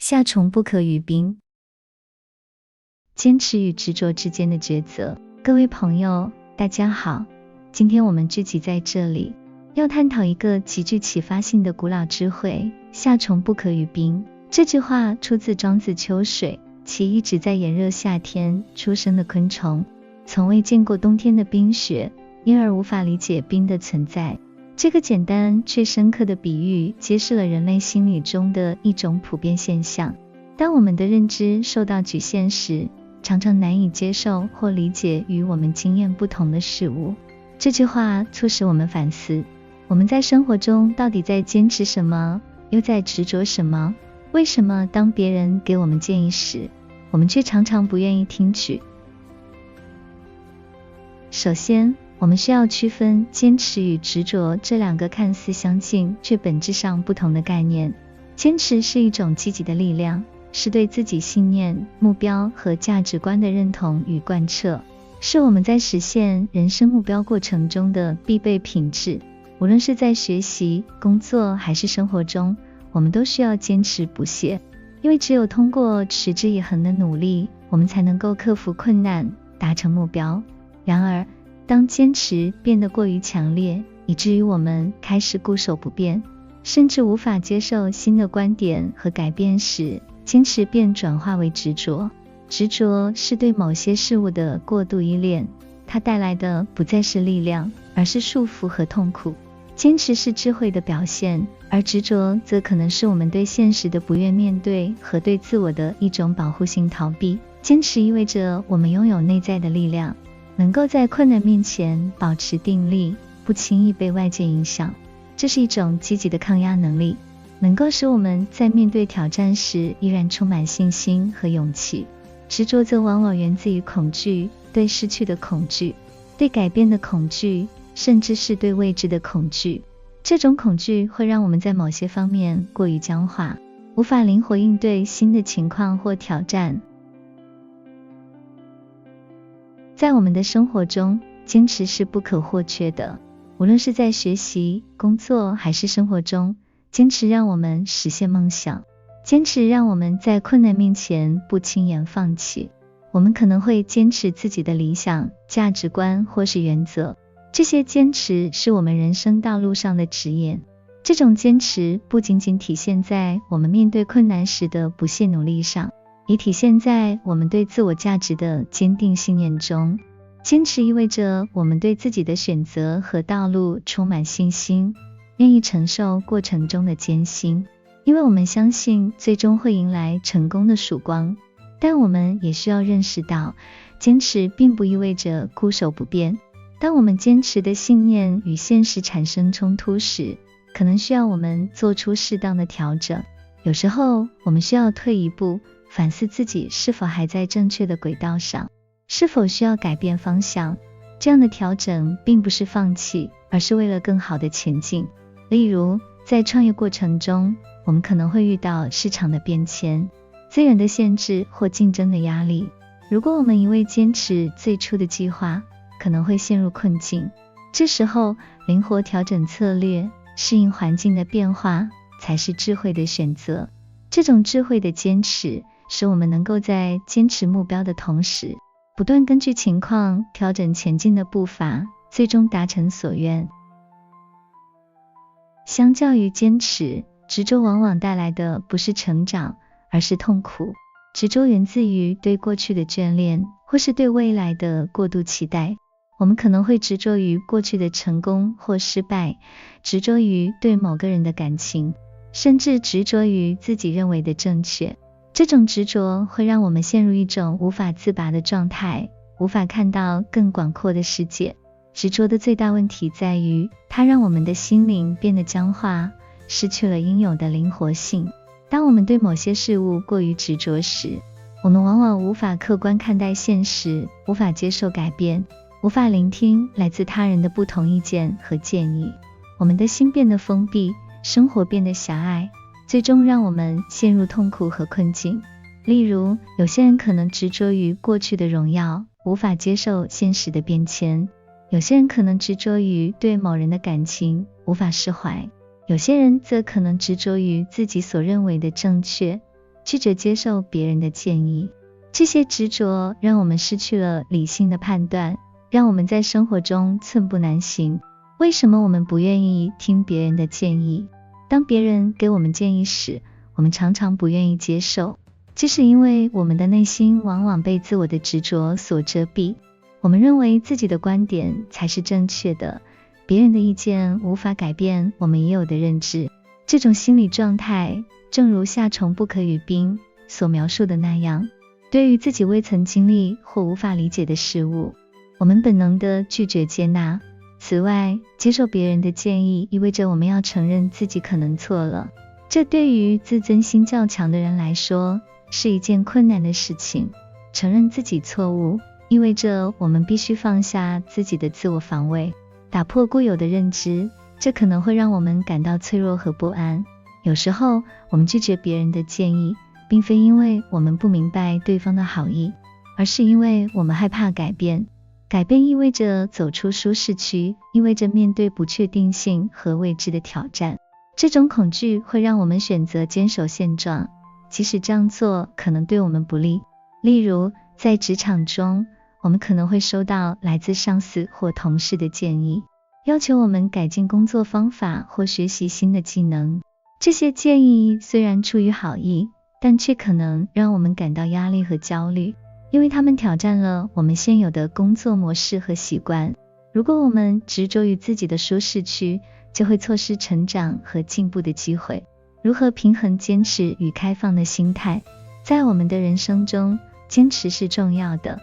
夏虫不可语冰。坚持与执着之间的抉择。各位朋友，大家好，今天我们聚集在这里，要探讨一个极具启发性的古老智慧：夏虫不可语冰。这句话出自庄子《秋水》，其一指在炎热夏天出生的昆虫，从未见过冬天的冰雪，因而无法理解冰的存在。这个简单却深刻的比喻，揭示了人类心理中的一种普遍现象。当我们的认知受到局限时，常常难以接受或理解与我们经验不同的事物。这句话促使我们反思，我们在生活中到底在坚持什么，又在执着什么？为什么当别人给我们建议时，我们却常常不愿意听取？首先，我们需要区分坚持与执着这两个看似相近却本质上不同的概念。坚持是一种积极的力量，是对自己信念、目标和价值观的认同与贯彻，是我们在实现人生目标过程中的必备品质。无论是在学习、工作还是生活中，我们都需要坚持不懈，因为只有通过持之以恒的努力，我们才能够克服困难，达成目标。然而，当坚持变得过于强烈，以至于我们开始固守不变，甚至无法接受新的观点和改变时，坚持便转化为执着。执着是对某些事物的过度依恋，它带来的不再是力量，而是束缚和痛苦。坚持是智慧的表现，而执着则可能是我们对现实的不愿面对和对自我的一种保护性逃避。坚持意味着我们拥有内在的力量，能够在困难面前保持定力，不轻易被外界影响。这是一种积极的抗压能力，能够使我们在面对挑战时依然充满信心和勇气。执着则往往源自于恐惧，对失去的恐惧，对改变的恐惧，甚至是对未知的恐惧。这种恐惧会让我们在某些方面过于僵化，无法灵活应对新的情况或挑战。在我们的生活中，坚持是不可或缺的。无论是在学习、工作还是生活中，坚持让我们实现梦想，坚持让我们在困难面前不轻言放弃。我们可能会坚持自己的理想、价值观或是原则，这些坚持是我们人生道路上的指引。这种坚持不仅仅体现在我们面对困难时的不懈努力上，也体现在我们对自我价值的坚定信念中。坚持意味着我们对自己的选择和道路充满信心，愿意承受过程中的艰辛，因为我们相信最终会迎来成功的曙光。但我们也需要认识到，坚持并不意味着固守不变。当我们坚持的信念与现实产生冲突时，可能需要我们做出适当的调整。有时候，我们需要退一步，反思自己是否还在正确的轨道上，是否需要改变方向。这样的调整并不是放弃，而是为了更好的前进。例如，在创业过程中，我们可能会遇到市场的变迁、资源的限制或竞争的压力。如果我们一味坚持最初的计划，可能会陷入困境。这时候，灵活调整策略，适应环境的变化，才是智慧的选择。这种智慧的坚持，使我们能够在坚持目标的同时，不断根据情况调整前进的步伐，最终达成所愿。相较于坚持，执着往往带来的不是成长，而是痛苦。执着源自于对过去的眷恋，或是对未来的过度期待。我们可能会执着于过去的成功或失败，执着于对某个人的感情，甚至执着于自己认为的正确。这种执着会让我们陷入一种无法自拔的状态，无法看到更广阔的世界。执着的最大问题在于，它让我们的心灵变得僵化，失去了应有的灵活性。当我们对某些事物过于执着时，我们往往无法客观看待现实，无法接受改变，无法聆听来自他人的不同意见和建议。我们的心变得封闭，生活变得狭隘，最终让我们陷入痛苦和困境。例如，有些人可能执着于过去的荣耀，无法接受现实的变迁；有些人可能执着于对某人的感情，无法释怀；有些人则可能执着于自己所认为的正确，拒绝接受别人的建议。这些执着让我们失去了理性的判断，让我们在生活中寸步难行。为什么我们不愿意听别人的建议？当别人给我们建议时，我们常常不愿意接受，这是因为我们的内心往往被自我的执着所遮蔽。我们认为自己的观点才是正确的，别人的意见无法改变我们已有的认知。这种心理状态，正如夏虫不可语冰所描述的那样，对于自己未曾经历或无法理解的事物，我们本能地拒绝接纳。此外，接受别人的建议意味着我们要承认自己可能错了，这对于自尊心较强的人来说是一件困难的事情。承认自己错误意味着我们必须放下自己的自我防卫，打破固有的认知，这可能会让我们感到脆弱和不安。有时候我们拒绝别人的建议，并非因为我们不明白对方的好意，而是因为我们害怕改变。改变意味着走出舒适区，意味着面对不确定性和未知的挑战。这种恐惧会让我们选择坚守现状，即使这样做可能对我们不利。例如，在职场中，我们可能会收到来自上司或同事的建议，要求我们改进工作方法或学习新的技能。这些建议虽然出于好意，但却可能让我们感到压力和焦虑，因为他们挑战了我们现有的工作模式和习惯。如果我们执着于自己的舒适区，就会错失成长和进步的机会。如何平衡坚持与开放的心态？在我们的人生中，坚持是重要的，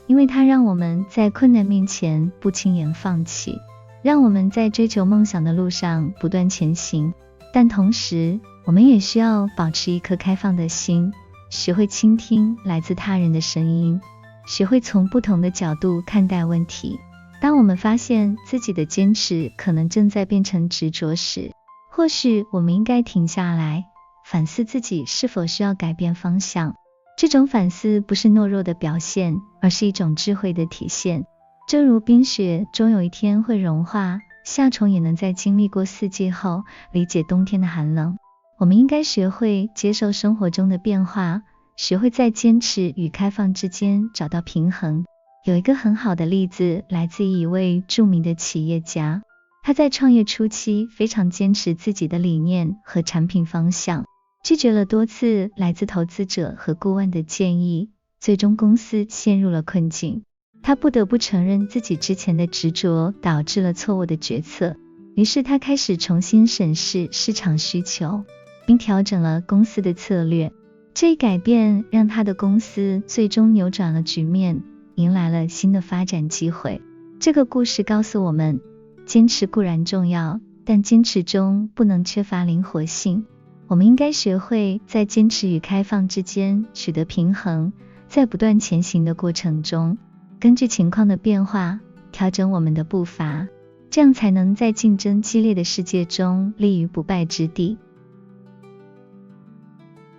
因为它让我们在困难面前不轻言放弃，让我们在追求梦想的路上不断前行。但同时，我们也需要保持一颗开放的心，学会倾听来自他人的声音，学会从不同的角度看待问题。当我们发现自己的坚持可能正在变成执着时，或许我们应该停下来，反思自己是否需要改变方向。这种反思不是懦弱的表现，而是一种智慧的体现。正如冰雪终有一天会融化，夏虫也能在经历过四季后理解冬天的寒冷。我们应该学会接受生活中的变化，学会在坚持与开放之间找到平衡。有一个很好的例子来自一位著名的企业家，他在创业初期非常坚持自己的理念和产品方向，拒绝了多次来自投资者和顾问的建议，最终公司陷入了困境。他不得不承认自己之前的执着导致了错误的决策，于是他开始重新审视市场需求，并调整了公司的策略。这一改变让他的公司最终扭转了局面，迎来了新的发展机会。这个故事告诉我们，坚持固然重要，但坚持中不能缺乏灵活性。我们应该学会在坚持与开放之间取得平衡，在不断前行的过程中，根据情况的变化调整我们的步伐，这样才能在竞争激烈的世界中立于不败之地。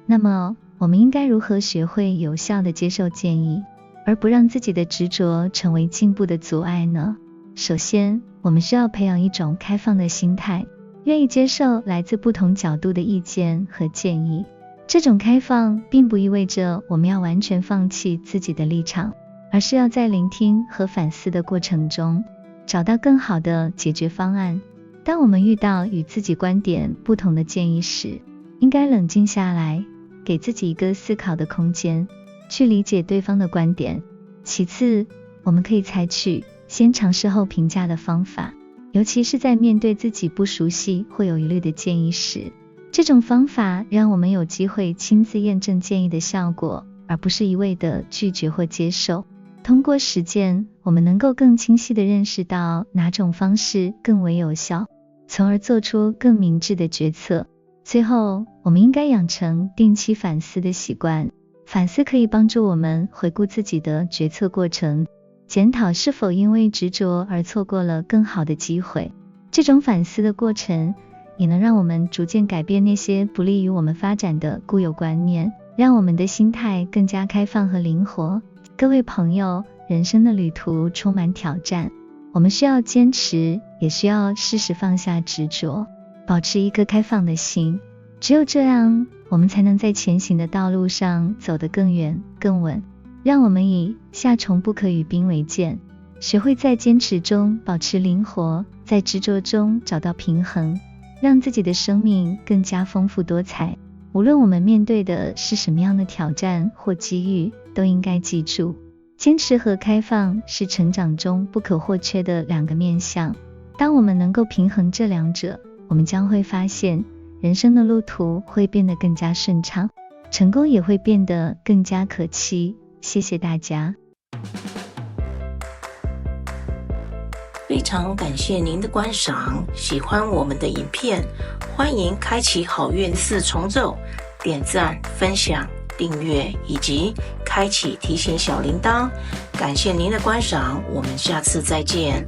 那么，我们应该如何学会有效地接受建议，而不让自己的执着成为进步的阻碍呢？首先，我们需要培养一种开放的心态，愿意接受来自不同角度的意见和建议。这种开放并不意味着我们要完全放弃自己的立场，而是要在聆听和反思的过程中，找到更好的解决方案。当我们遇到与自己观点不同的建议时，应该冷静下来，给自己一个思考的空间，去理解对方的观点。其次，我们可以采取先尝试后评价的方法，尤其是在面对自己不熟悉或有疑虑的建议时。这种方法让我们有机会亲自验证建议的效果，而不是一味的拒绝或接受。通过实践，我们能够更清晰地认识到哪种方式更为有效，从而做出更明智的决策。最后，我们应该养成定期反思的习惯。反思可以帮助我们回顾自己的决策过程，检讨是否因为执着而错过了更好的机会。这种反思的过程也能让我们逐渐改变那些不利于我们发展的固有观念，让我们的心态更加开放和灵活。各位朋友，人生的旅途充满挑战，我们需要坚持，也需要适时放下执着，保持一颗开放的心。只有这样，我们才能在前行的道路上走得更远更稳。让我们以夏虫不可语冰为鉴，学会在坚持中保持灵活，在执着中找到平衡，让自己的生命更加丰富多彩。无论我们面对的是什么样的挑战或机遇，都应该记住，坚持和开放是成长中不可或缺的两个面向。当我们能够平衡这两者，我们将会发现人生的路途会变得更加顺畅，成功也会变得更加可期。谢谢大家。非常感谢您的观赏，喜欢我们的影片，欢迎开启好运四重奏，点赞、分享、订阅以及开启提醒小铃铛。感谢您的观赏，我们下次再见。